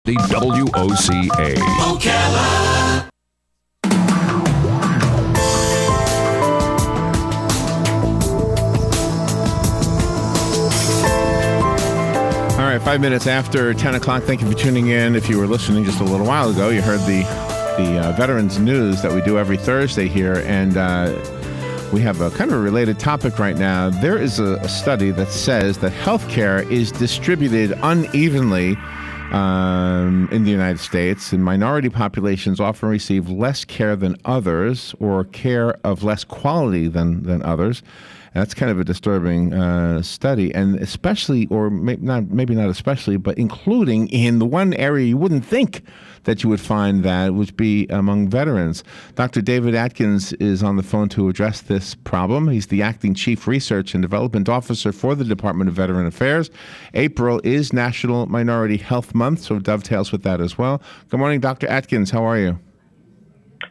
The WOCA. Ocala. All right, 5 minutes after 10 o'clock. Thank you for tuning in. If you were listening just a little while ago, you heard the Veterans News that we do every Thursday here, and we have a kind of a related topic right now. There is a study that says that healthcare is distributed unevenly in the United States, and minority populations often receive less care than others, or care of less quality than others. And that's kind of a disturbing study, and especially, or maybe not especially, but including in the one area you wouldn't think that you would find that would be among veterans. Dr. David Atkins is on the phone to address this problem. He's the acting Chief Research and Development Officer for the Department of Veteran Affairs. April is National Minority Health Month, so it dovetails with that as well. Good morning, Dr. Atkins. How are you?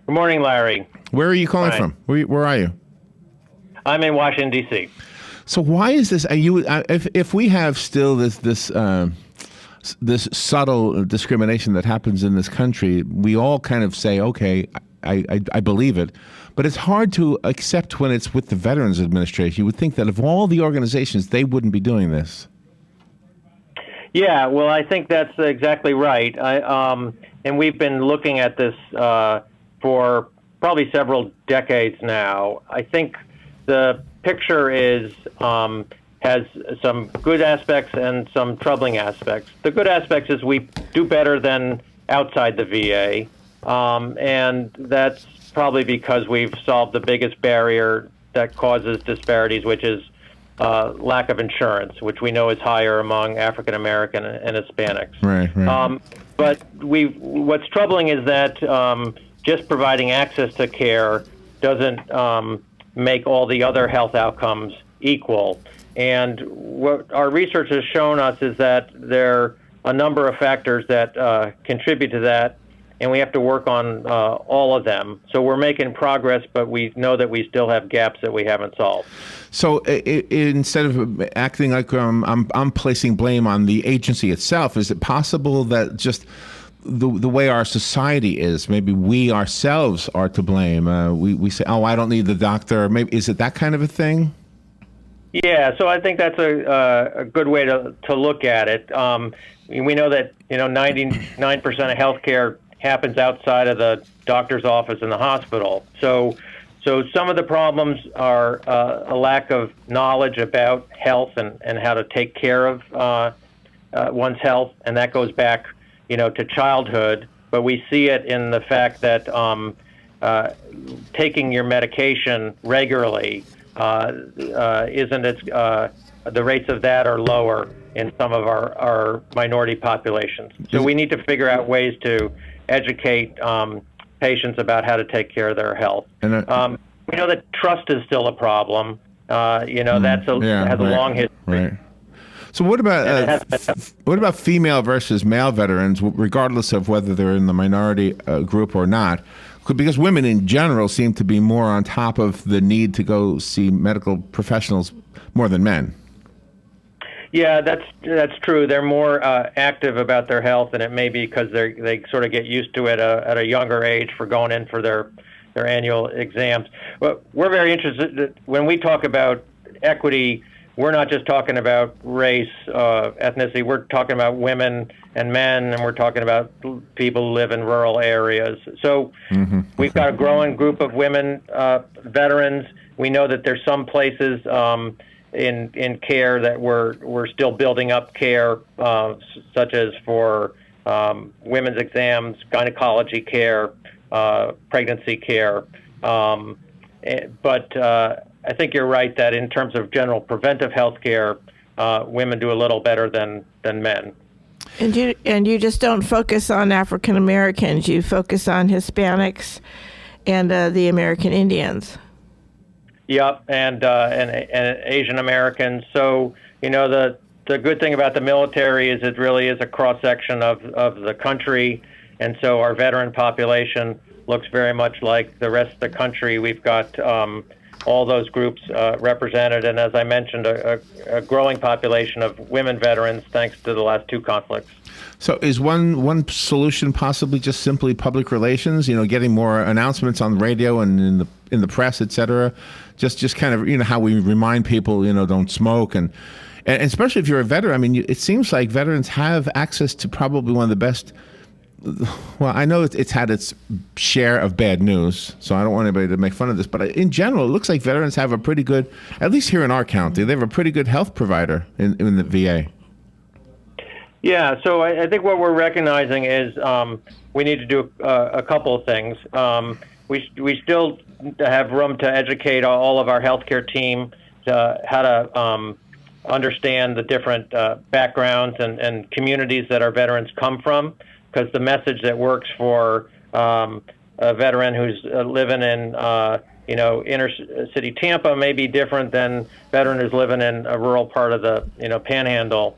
Good morning, Larry. Where are you calling from? Where are you? I'm in Washington, D.C. So why is this? If we have still this subtle discrimination that happens in this country, we all kind of say, okay, I believe it. But it's hard to accept when it's with the Veterans Administration. You would think that of all the organizations, they wouldn't be doing this. Yeah, well, I think that's exactly right. And we've been looking at this for probably several decades now. I think the picture has some good aspects and some troubling aspects. The good aspects is we do better than outside the VA, and that's probably because we've solved the biggest barrier that causes disparities, which is lack of insurance, which we know is higher among African American and Hispanics. Right. But what's troubling is that just providing access to care doesn't make all the other health outcomes equal. And what our research has shown us is that there are a number of factors that contribute to that, and we have to work on all of them. So we're making progress, but we know that we still have gaps that we haven't solved. So instead of acting like I'm placing blame on the agency itself, is it possible that just the way our society is, maybe we ourselves are to blame? We say, oh, I don't need the doctor. Maybe is it that kind of a thing? Yeah, so I think that's a good way to look at it. We know that 99% of healthcare happens outside of the doctor's office in the hospital. So some of the problems are a lack of knowledge about health and how to take care of one's health, and that goes back to childhood. But we see it in the fact that taking your medication regularly isn't the rates of that are lower in some of our minority populations. So we need to figure out ways to educate patients about how to take care of their health. We know that trust is still a problem. Has a long history. Right. So what about female versus male veterans, regardless of whether they're in the minority group or not? Because women in general seem to be more on top of the need to go see medical professionals more than men. Yeah, that's true. They're more active about their health, and it may be because they sort of get used to it at a younger age for going in for their annual exams. But we're very interested when we talk about equity. We're not just talking about race, ethnicity. We're talking about women and men, and we're talking about people who live in rural areas. So we've got a growing group of women veterans. We know that there's some places in care that we're still building up care, such as for women's exams, gynecology care, pregnancy care. But I think you're right that in terms of general preventive health care, women do a little better than men. And you just don't focus on African Americans. You focus on Hispanics and the American Indians. Yep, and Asian Americans. So the good thing about the military is it really is a cross section of the country, and so our veteran population looks very much like the rest of the country. We've got all those groups represented, and as I mentioned, a growing population of women veterans thanks to the last two conflicts. So is one solution possibly just simply public relations? Getting more announcements on the radio and in the press, et cetera. Just kind of how we remind people don't smoke and especially if you're a veteran. I mean, it seems like veterans have access to probably one of the best. Well, I know it's had its share of bad news, so I don't want anybody to make fun of this. But in general, it looks like veterans have a pretty good, at least here in our county, they have a pretty good health provider in the VA. Yeah, so I think what we're recognizing is we need to do a couple of things. We still have room to educate all of our healthcare team to how to understand the different backgrounds and communities that our veterans come from, because the message that works for a veteran who's living in inner city Tampa may be different than a veteran who's living in a rural part of the Panhandle.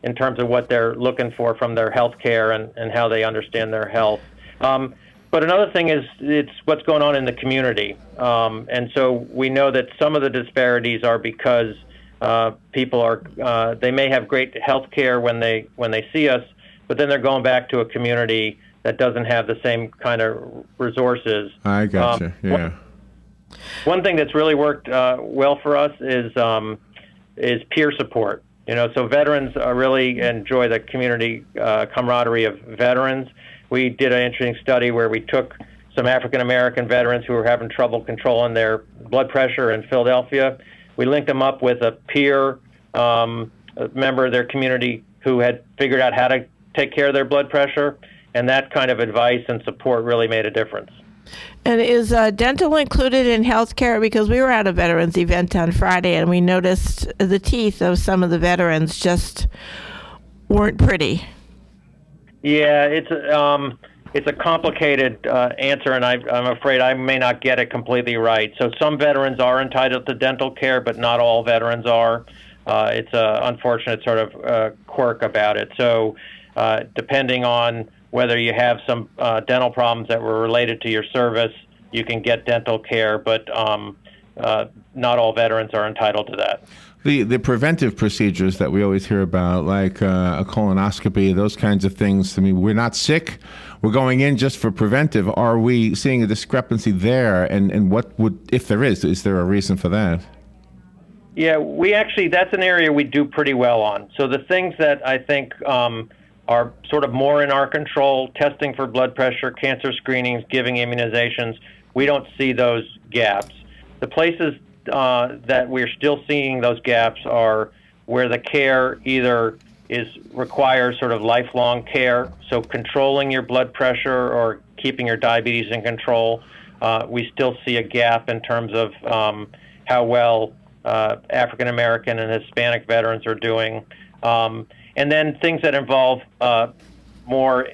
In terms of what they're looking for from their health care and how they understand their health. But another thing is it's what's going on in the community. And so we know that some of the disparities are because people are they may have great health care when they see us, but then they're going back to a community that doesn't have the same kind of resources. I gotcha, yeah. One thing that's really worked well for us is peer support. So veterans really enjoy the community camaraderie of veterans. We did an interesting study where we took some African-American veterans who were having trouble controlling their blood pressure in Philadelphia. We linked them up with a peer member of their community who had figured out how to take care of their blood pressure, and that kind of advice and support really made a difference. And is dental included in healthcare? Because we were at a veterans event on Friday, and we noticed the teeth of some of the veterans just weren't pretty. Yeah, it's a complicated answer, and I'm afraid I may not get it completely right. So some veterans are entitled to dental care, but not all veterans are. It's an unfortunate sort of quirk about it. So depending on whether you have some dental problems that were related to your service, you can get dental care, but not all veterans are entitled to that. The preventive procedures that we always hear about, like a colonoscopy, those kinds of things, I mean, we're not sick. We're going in just for preventive. Are we seeing a discrepancy there? And what would, if there is there a reason for that? Yeah, that's an area we do pretty well on. So the things that I think are sort of more in our control, testing for blood pressure, cancer screenings, giving immunizations, we don't see those gaps. The places that we're still seeing those gaps are where the care either requires sort of lifelong care, so controlling your blood pressure or keeping your diabetes in control. We still see a gap in terms of how well African American and Hispanic veterans are doing. And then things that involve more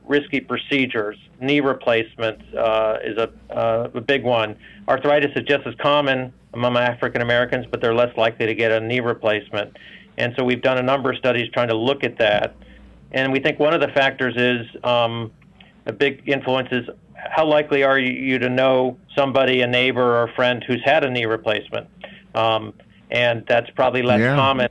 risky procedures. Knee replacements is a big one. Arthritis is just as common among African Americans, but they're less likely to get a knee replacement. And so we've done a number of studies trying to look at that. And we think one of the factors is a big influence is how likely are you to know somebody, a neighbor or a friend who's had a knee replacement. And that's probably less common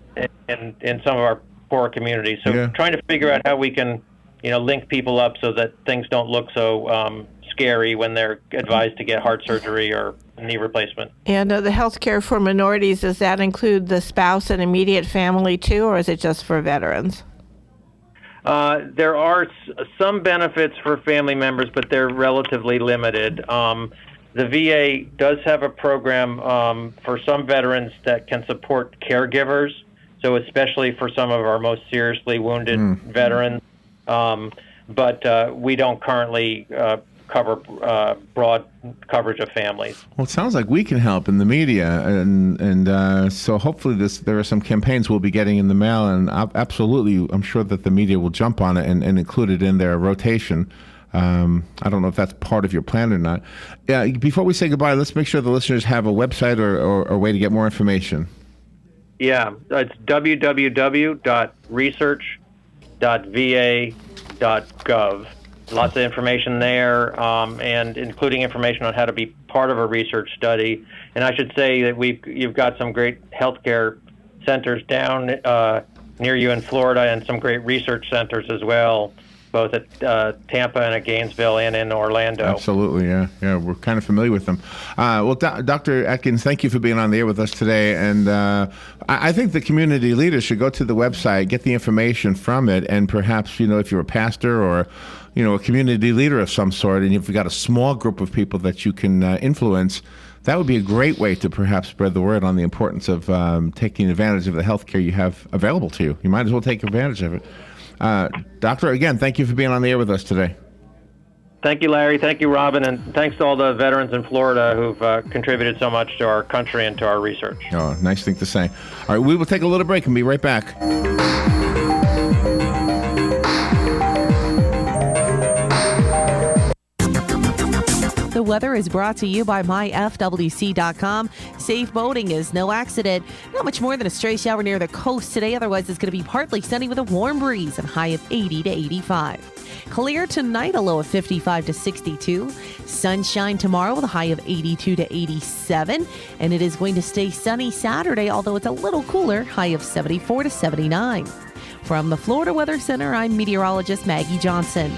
in some of our poorer communities. So trying to figure out how we can, link people up so that things don't look so scary when they're advised to get heart surgery or knee replacement. And the health care for minorities, does that include the spouse and immediate family too, or is it just for veterans? There are some benefits for family members, but they're relatively limited. The VA does have a program for some veterans that can support caregivers, so especially for some of our most seriously wounded veterans. But we don't currently cover broad coverage of families. Well, it sounds like we can help in the media, and so hopefully there are some campaigns we'll be getting in the mail, and absolutely, I'm sure that the media will jump on it and include it in their rotation. I don't know if that's part of your plan or not. Before we say goodbye, let's make sure the listeners have a website or a way to get more information. Yeah, it's www.research.va.gov. Lots of information there, and including information on how to be part of a research study. And I should say that you've got some great healthcare centers down near you in Florida, and some great research centers as well, both at Tampa and at Gainesville and in Orlando. Absolutely, yeah. We're kind of familiar with them. Well, Dr. Atkins, thank you for being on the air with us today. And I think the community leaders should go to the website, get the information from it, and perhaps, if you're a pastor or a community leader of some sort, and you've got a small group of people that you can influence, that would be a great way to perhaps spread the word on the importance of taking advantage of the health care you have available to you. You might as well take advantage of it. Doctor, again, thank you for being on the air with us today. Thank you, Larry. Thank you, Robin. And thanks to all the veterans in Florida who've contributed so much to our country and to our research. Oh, nice thing to say. All right, we will take a little break and be right back. The weather is brought to you by myfwc.com. Safe boating is no accident. Not much more than a stray shower near the coast today. Otherwise, it's going to be partly sunny with a warm breeze and high of 80 to 85. Clear tonight, a low of 55 to 62. Sunshine tomorrow with a high of 82 to 87. And it is going to stay sunny Saturday, although it's a little cooler, high of 74 to 79. From the Florida Weather Center, I'm meteorologist Maggie Johnson.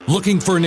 Looking for an